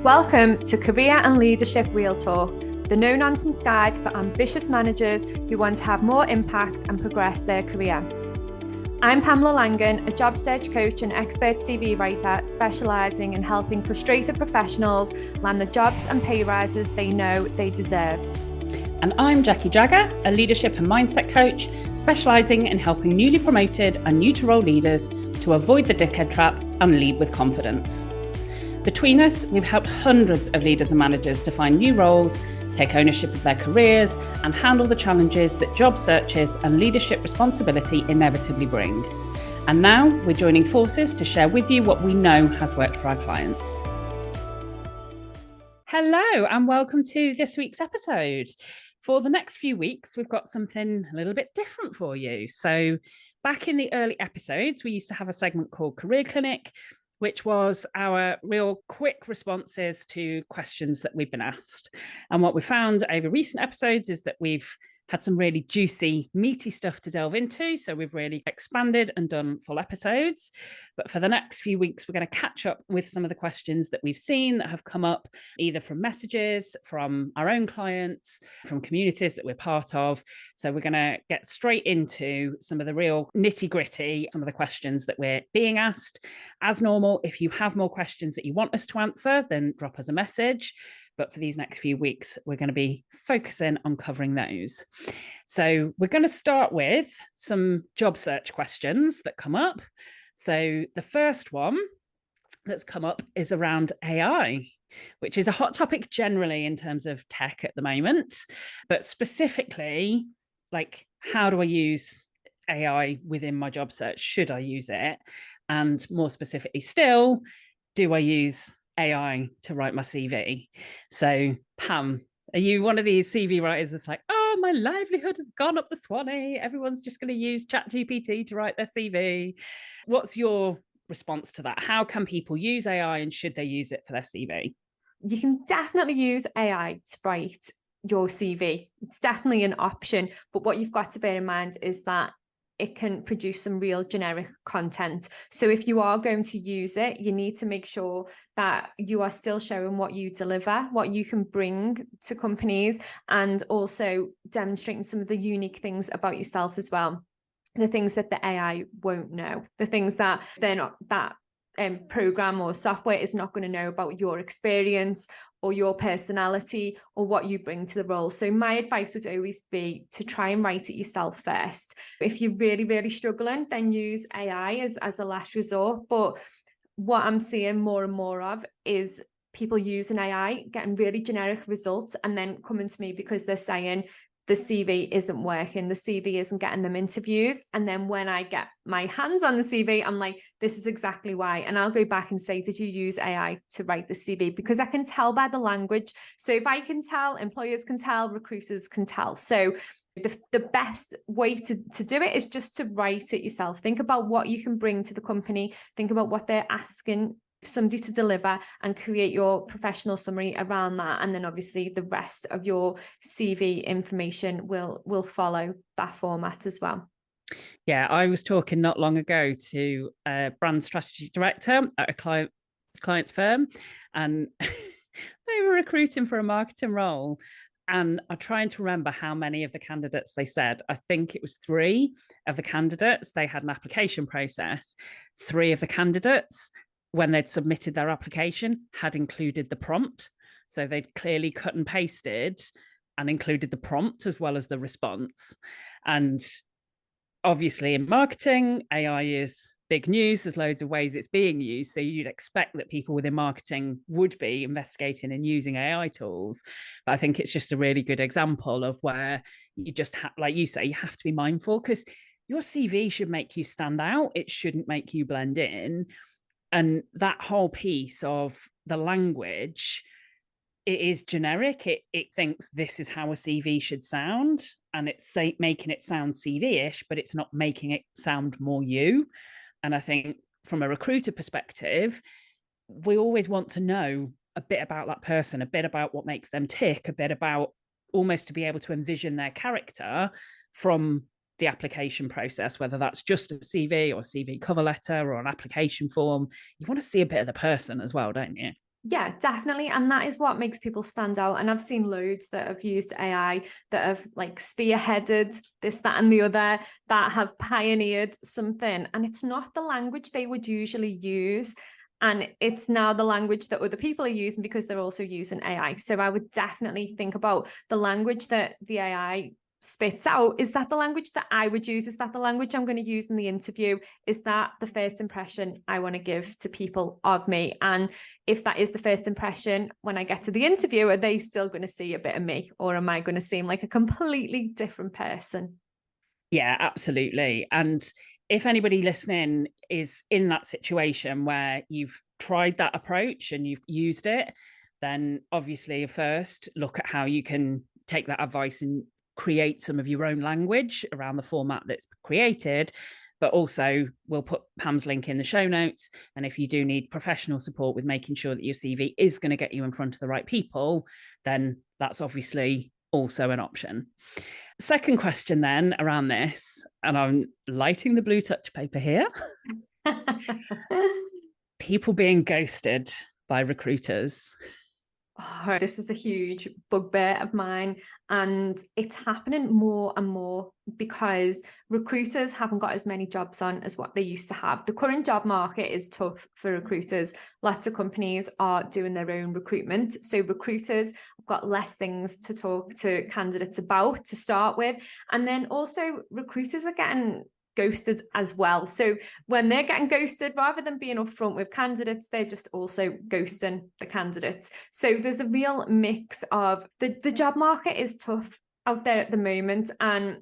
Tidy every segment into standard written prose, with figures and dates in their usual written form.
Welcome to Career and Leadership Real Talk, the no-nonsense guide for ambitious managers who want to have more impact and progress their career. I'm Pamela Langan, a job search coach and expert CV writer specialising in helping frustrated professionals land the jobs and pay rises they know they deserve. And I'm Jacqui, a leadership and mindset coach specialising in helping newly promoted and new to role leaders to avoid the dickhead trap and lead with confidence. Between us, we've helped hundreds of leaders and managers to find new roles, take ownership of their careers, and handle the challenges that job searches and leadership responsibility inevitably bring. And now we're joining forces to share with you what we know has worked for our clients. Hello, and welcome to this week's episode. For the next few weeks, we've got something a little bit different for you. So back in the early episodes, we used to have a segment called Career Clinic, which was our real quick responses to questions that we've been asked. And what we found over recent episodes is that we've had some really juicy, meaty stuff to delve into. So we've really expanded and done full episodes. But for the next few weeks, we're going to catch up with some of the questions that we've seen that have come up either from messages, from our own clients, from communities that we're part of. So we're going to get straight into some of the real nitty gritty, some of the questions that we're being asked. As normal, if you have more questions that you want us to answer, then drop us a message. But for these next few weeks, we're going to be focusing on covering those. So we're going to start with some job search questions that come up. So the first one that's come up is around AI, which is a hot topic generally in terms of tech at the moment, but specifically, like, how do I use AI within my job search? Should I use it? And more specifically still, do I use AI to write my CV? So Pam, are you one of these CV writers that's like, oh, my livelihood has gone up the Swanee, everyone's just going to use ChatGPT to write their CV? What's your response to that? How can people use AI and should they use it for their CV? You can definitely use AI to write your CV. It's definitely an option, but what you've got to bear in mind is that it can produce some real generic content. So if you are going to use it, you need to make sure that you are still showing what you deliver, what you can bring to companies, and also demonstrating some of the unique things about yourself as well. The things that the AI won't know, the things that they're not, that program or software is not going to know about your experience or your personality or what you bring to the role. So my advice would always be to try and write it yourself first. If you're really, really struggling, then use AI as a last resort. But what I'm seeing more and more of is people using AI, getting really generic results, and then coming to me because they're saying, the CV isn't working, the CV isn't getting them interviews. And then when I get my hands on the CV, I'm like, this is exactly why. And I'll go back and say, did you use AI to write the CV? Because I can tell by the language. So if I can tell, employers can tell, recruiters can tell. So the best way to do it is just to write it yourself. Think about what you can bring to the company. Think about what they're asking somebody to deliver and create your professional summary around that. And then obviously the rest of your CV information will follow that format as well. Yeah, I was talking not long ago to a brand strategy director at a client's firm, and they were recruiting for a marketing role. And I'm trying to remember how many of the candidates they said. I think it was 3 of the candidates. They had an application process. 3 of the candidates, when they'd submitted their application, had included the prompt. So they'd clearly cut and pasted and included the prompt as well as the response. And obviously in marketing, AI is big news. There's loads of ways it's being used. So you'd expect that people within marketing would be investigating and using AI tools. But I think it's just a really good example of where you just like you say, you have to be mindful, because your CV should make you stand out. It shouldn't make you blend in. And that whole piece of the language, it is generic. It thinks this is how a CV should sound, and it's making it sound CV-ish, but it's not making it sound more you. And I think from a recruiter perspective, we always want to know a bit about that person, a bit about what makes them tick, a bit about almost to be able to envision their character from the application process, whether that's just a CV or CV cover letter or an application form. You want to see a bit of the person as well, don't you? Yeah, definitely. And that is what makes people stand out. And I've seen loads that have used AI that have like spearheaded this, that, and the other, that have pioneered something. And it's not the language they would usually use. And it's now the language that other people are using because they're also using AI. So I would definitely think about the language that the AI spits out. Is that the language that I would use? Is that the language I'm going to use in the interview? Is that the first impression I want to give to people of me? And if that is the first impression, when I get to the interview, are they still going to see a bit of me, or am I going to seem like a completely different person? Yeah, absolutely. And if anybody listening is in that situation where you've tried that approach and you've used it, then obviously first look at how you can take that advice and create some of your own language around the format that's created. But also, we'll put Pam's link in the show notes. And if you do need professional support with making sure that your CV is going to get you in front of the right people, then that's obviously also an option. Second question then around this, and I'm lighting the blue touch paper here. People being ghosted by recruiters. Oh, this is a huge bugbear of mine, and it's happening more and more because recruiters haven't got as many jobs on as what they used to have. The current job market is tough for recruiters. Lots of companies are doing their own recruitment. So recruiters have got less things to talk to candidates about to start with. And then also recruiters are getting ghosted as well. So when they're getting ghosted, rather than being upfront with candidates, they're just also ghosting the candidates. So there's a real mix of the job market is tough out there at the moment, and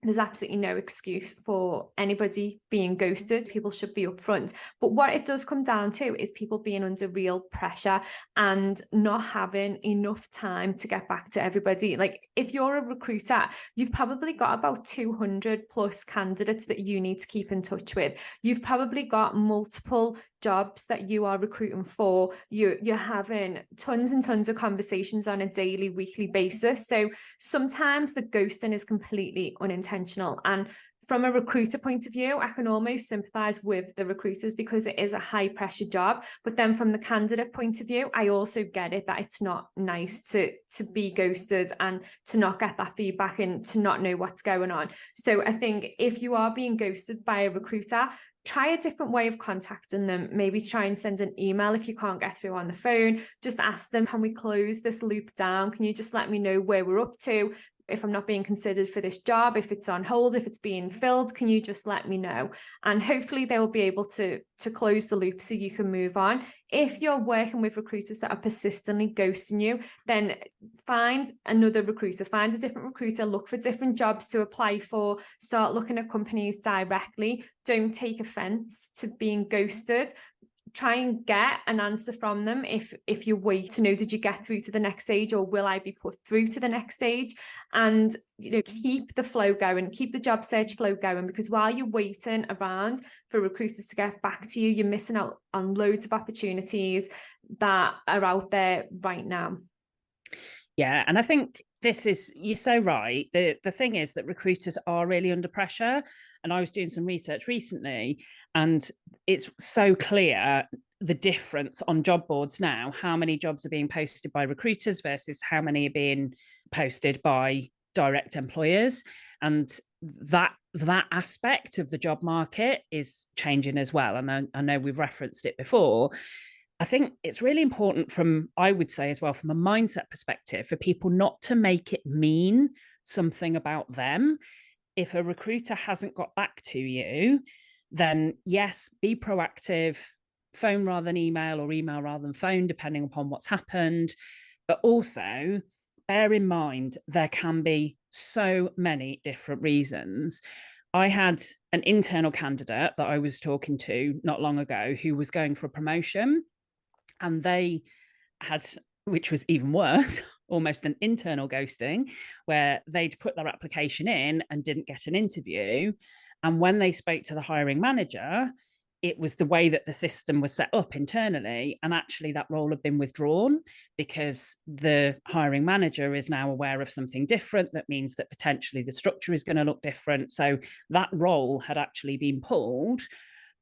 there's absolutely no excuse for anybody being ghosted. People should be upfront. But what it does come down to is people being under real pressure and not having enough time to get back to everybody. Like if you're a recruiter, you've probably got about 200 plus candidates that you need to keep in touch with. You've probably got multiple jobs that you are recruiting for. You're having tons and tons of conversations on a daily, weekly basis. So sometimes the ghosting is completely unintentional. And from a recruiter point of view, I can almost sympathize with the recruiters because it is a high pressure job. But then from the candidate point of view, I also get it that it's not nice to be ghosted and to not get that feedback and to not know what's going on. So I think if you are being ghosted by a recruiter, try a different way of contacting them. Maybe try and send an email if you can't get through on the phone. Just ask them, can we close this loop down? Can you just let me know where we're up to? If I'm not being considered for this job, if it's on hold, if it's being filled, can you just let me know? And hopefully they will be able to close the loop so you can move on. If you're working with recruiters that are persistently ghosting you, then find another recruiter, find a different recruiter, look for different jobs to apply for, start looking at companies directly. Don't take offense to being ghosted. Try and get an answer from them if you wait to know, did you get through to the next stage, or will I be put through to the next stage? And keep the flow going, keep the job search flow going, because while you're waiting around for recruiters to get back to you, you're missing out on loads of opportunities that are out there right now. Yeah, and I think you're so right. The thing is that recruiters are really under pressure. And I was doing some research recently, and it's so clear the difference on job boards now, how many jobs are being posted by recruiters versus how many are being posted by direct employers. And that aspect of the job market is changing as well. And I know we've referenced it before. I think it's really important I would say as well, from a mindset perspective, for people not to make it mean something about them. If a recruiter hasn't got back to you, then yes, be proactive, phone rather than email, or email rather than phone, depending upon what's happened. But also bear in mind, there can be so many different reasons. I had an internal candidate that I was talking to not long ago who was going for a promotion, and they had, which was even worse, almost an internal ghosting, where they'd put their application in and didn't get an interview. And when they spoke to the hiring manager, it was the way that the system was set up internally. And actually that role had been withdrawn because the hiring manager is now aware of something different. That means that potentially the structure is going to look different. So that role had actually been pulled,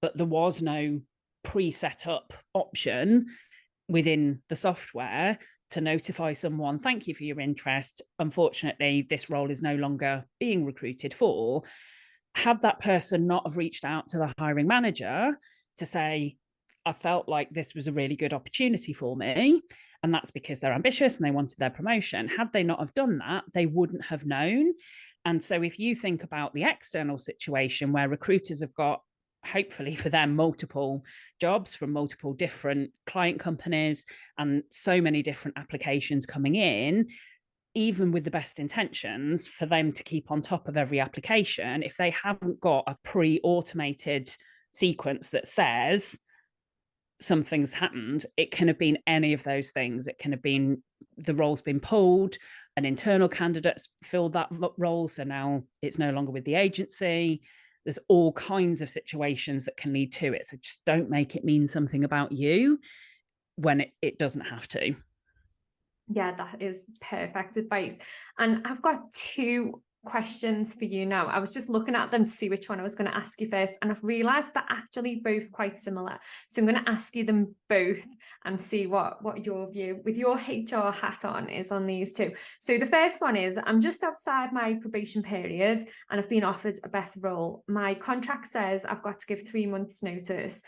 but there was no pre-set up option within the software to notify someone, thank you for your interest. Unfortunately, this role is no longer being recruited for. Had that person not have reached out to the hiring manager to say, I felt like this was a really good opportunity for me, and that's because they're ambitious and they wanted their promotion. Had they not have done that, they wouldn't have known. And so if you think about the external situation where recruiters have got, hopefully for them, multiple jobs from multiple different client companies and so many different applications coming in, even with the best intentions, for them to keep on top of every application, if they haven't got a pre-automated sequence that says something's happened, it can have been any of those things. It can have been the role's been pulled, an internal candidate's filled that role, so now it's no longer with the agency. There's all kinds of situations that can lead to it. So just don't make it mean something about you when it doesn't have to. Yeah, that is perfect advice. And I've got 2 questions for you now. I was just looking at them to see which one I was going to ask you first, and I've realized they're actually both quite similar. So I'm going to ask you them both and see what your view with your HR hat on is on these 2. So the first one is, I'm just outside my probation period and I've been offered a better role. My contract says I've got to give 3 months notice.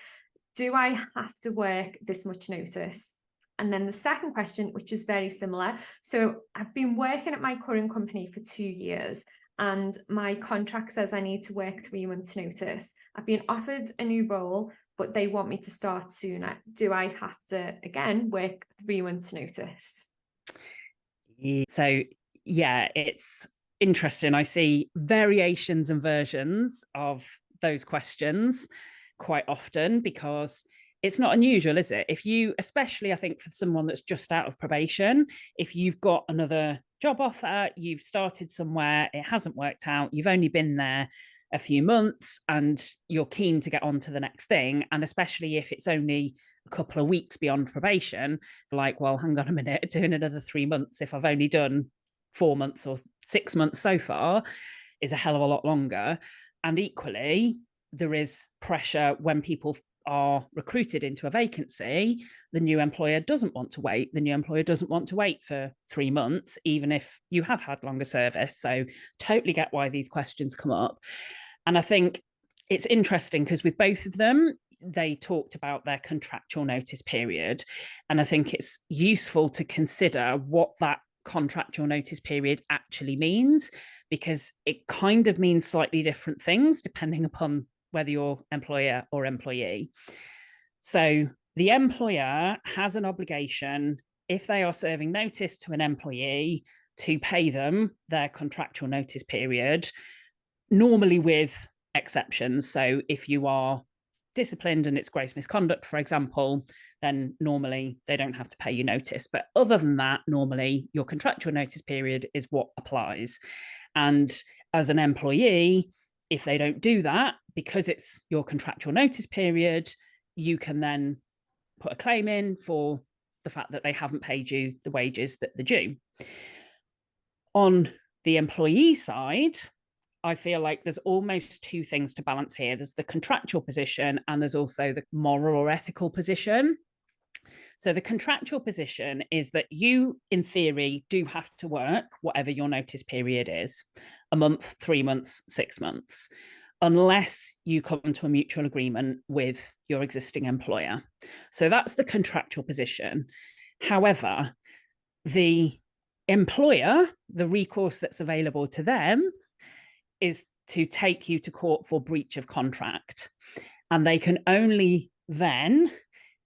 Do I have to work this much notice? And then the second question, which is very similar. So I've been working at my current company for 2 years and my contract says I need to work 3 months notice. I've been offered a new role, but they want me to start sooner. Do I have to, again, work 3 months notice? So, yeah, it's interesting. I see variations and versions of those questions quite often because it's not unusual, is it? If you, especially I think for someone that's just out of probation, if you've got another job offer, you've started somewhere, it hasn't worked out, you've only been there a few months and you're keen to get on to the next thing. And especially if it's only a couple of weeks beyond probation, it's like, well, hang on a minute, doing another 3 months if I've only done 4 months or 6 months so far is a hell of a lot longer. And equally, there is pressure when people are recruited into a vacancy, the new employer doesn't want to wait. The new employer doesn't want to wait for 3 months, even if you have had longer service. So totally get why these questions come up. And I think it's interesting because with both of them, they talked about their contractual notice period. And I think it's useful to consider what that contractual notice period actually means, because it kind of means slightly different things depending upon whether you're employer or employee. So the employer has an obligation, if they are serving notice to an employee, to pay them their contractual notice period, normally with exceptions. So if you are disciplined and it's gross misconduct, for example, then normally they don't have to pay you notice. But other than that, normally your contractual notice period is what applies. And as an employee, if they don't do that, because it's your contractual notice period, you can then put a claim in for the fact that they haven't paid you the wages that they're due. On the employee side, I feel like there's almost 2 things to balance here. There's the contractual position and there's also the moral or ethical position. So the contractual position is that you, in theory, do have to work whatever your notice period is, a month, 3 months, 6 months, unless you come to a mutual agreement with your existing employer. So that's the contractual position. However, the employer, the recourse that's available to them is to take you to court for breach of contract. And they can only then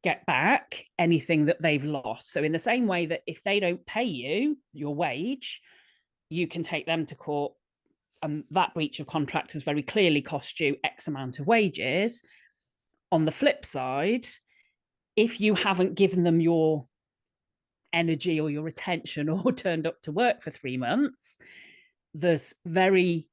get back anything that they've lost. So in the same way that if they don't pay you your wage, you can take them to court, and that breach of contract has very clearly cost you X amount of wages. On the flip side, if you haven't given them your energy or your attention or turned up to work for 3 months, there's very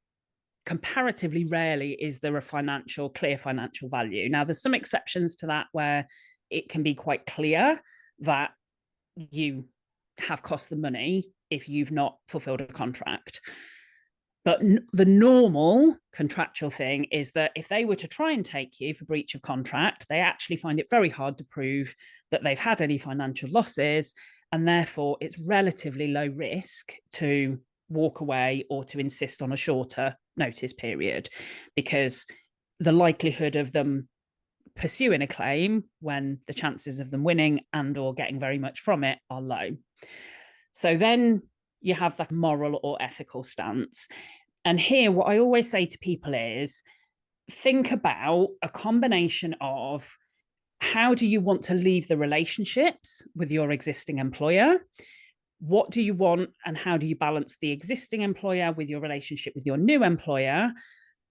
comparatively rarely is there a clear financial value. Now, there's some exceptions to that where it can be quite clear that you have cost the money if you've not fulfilled a contract. But the normal contractual thing is that if they were to try and take you for breach of contract, they actually find it very hard to prove that they've had any financial losses, and therefore it's relatively low risk to walk away or to insist on a shorter notice period, because the likelihood of them pursuing a claim when the chances of them winning and or getting very much from it are low. So then you have that moral or ethical stance. And here, what I always say to people is, think about a combination of how do you want to leave the relationships with your existing employer? What do you want and how do you balance the existing employer with your relationship with your new employer?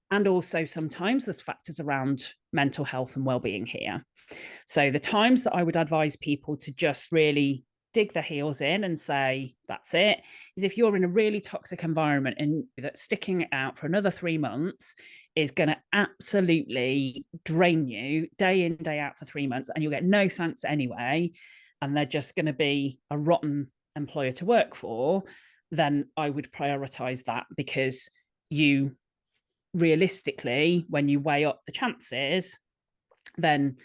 And also sometimes there's factors around mental health and well-being here. So the times that I would advise people to just really dig their heels in and say, that's it, is if you're in a really toxic environment and that sticking it out for another 3 months is going to absolutely drain you day in, day out for 3 months, and you'll get no thanks anyway, and they're just going to be a rotten employer to work for, then I would prioritize that, because you realistically, when you weigh up the chances, then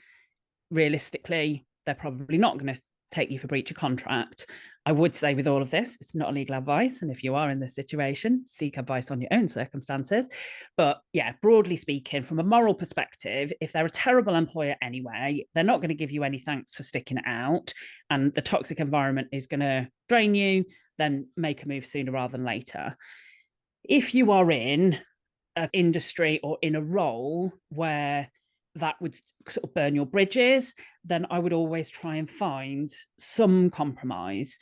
realistically, they're probably not going to take you for breach of contract. I would say with all of this, it's not legal advice. And if you are in this situation, seek advice on your own circumstances. But yeah, broadly speaking, from a moral perspective, if they're a terrible employer anyway, they're not going to give you any thanks for sticking it out, and the toxic environment is going to drain you, then make a move sooner rather than later. If you are in an industry or in a role where that would sort of burn your bridges, then I would always try and find some compromise.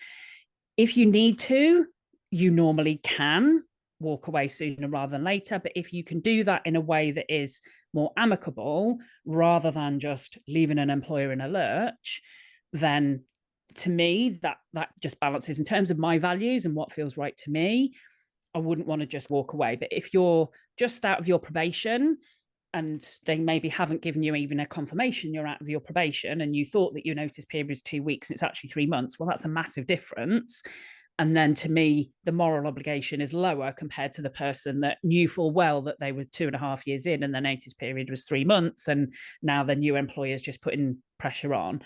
If you need to, you normally can walk away sooner rather than later. But if you can do that in a way that is more amicable, rather than just leaving an employer in a lurch, then to me, that just balances in terms of my values and what feels right to me. I wouldn't want to just walk away. But if you're just out of your probation and they maybe haven't given you even a confirmation you're out of your probation, and you thought that your notice period is 2 weeks and it's actually 3 months, well, that's a massive difference. And then to me, the moral obligation is lower compared to the person that knew full well that they were 2.5 years in and their notice period was 3 months, and now the new employer is just putting pressure on.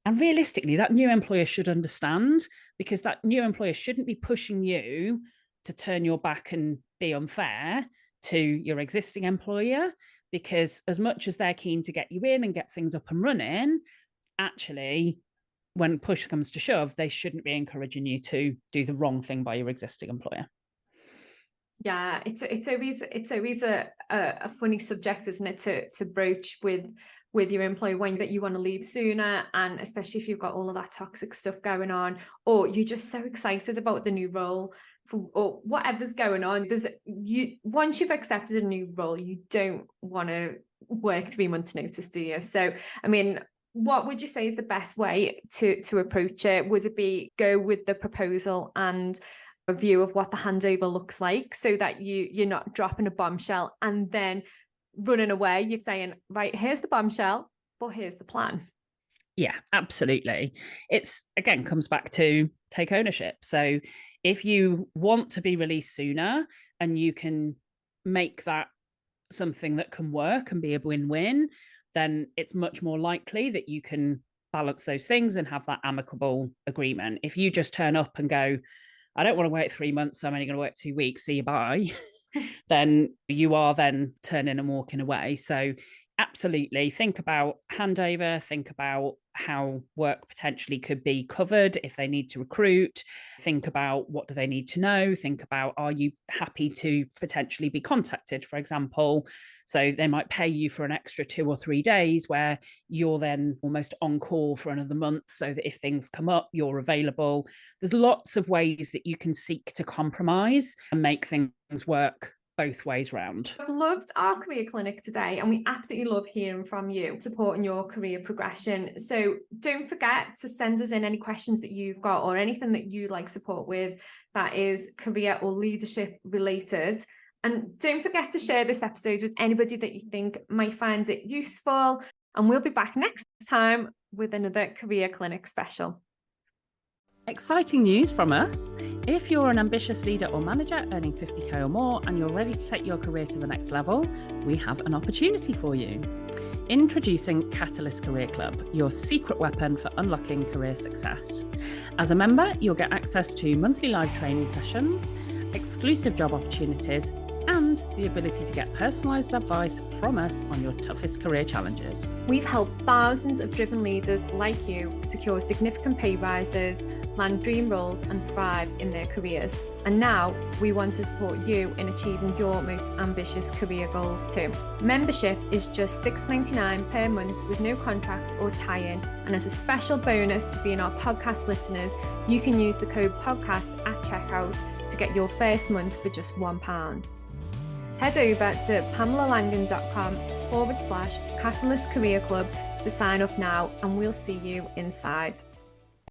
And realistically, that new employer should understand, because that new employer shouldn't be pushing you to turn your back and be unfair to your existing employer, because as much as they're keen to get you in and get things up and running, actually, when push comes to shove, they shouldn't be encouraging you to do the wrong thing by your existing employer. Yeah, it's always a funny subject, isn't it, to broach with your employer when that you want to leave sooner, and especially if you've got all of that toxic stuff going on, or you're just so excited about the new role or whatever's going on. Once you've accepted a new role, you don't want to work 3 months notice, do you? So I mean, what would you say is the best way to approach it? Would it be go with the proposal and a view of what the handover looks like, so that you're not dropping a bombshell and then running away? You're saying, right, here's the bombshell, but here's the plan. Yeah, absolutely. It's, again, comes back to take ownership. So if you want to be released sooner and you can make that something that can work and be a win-win, then it's much more likely that you can balance those things and have that amicable agreement. If you just turn up and go, I don't want to work 3 months, so I'm only going to work 2 weeks, see you, bye, then you are then turning and walking away. So absolutely think about handover, think about how work potentially could be covered if they need to recruit, think about what do they need to know, think about, are you happy to potentially be contacted, for example? So they might pay you for an extra 2 or 3 days where you're then almost on call for another month, so that if things come up, you're available. There's lots of ways that you can seek to compromise and make things work both ways round. I've loved our career clinic today, and we absolutely love hearing from you, supporting your career progression. So don't forget to send us in any questions that you've got or anything that you like support with that is career or leadership related. And don't forget to share this episode with anybody that you think might find it useful. And we'll be back next time with another career clinic special. Exciting news from us. If you're an ambitious leader or manager earning 50k or more and you're ready to take your career to the next level, we have an opportunity for you. Introducing Catalyst Career Club, your secret weapon for unlocking career success. As a member, you'll get access to monthly live training sessions, exclusive job opportunities, and the ability to get personalised advice from us on your toughest career challenges. We've helped thousands of driven leaders like you secure significant pay rises, land dream roles, and thrive in their careers. And now we want to support you in achieving your most ambitious career goals too. Membership is just $6.99 per month with no contract or tie-in. And as a special bonus for being our podcast listeners, you can use the code podcast at checkout to get your first month for just £1. Head over to pamelalangan.com/Catalyst Career Club to sign up now, and we'll see you inside.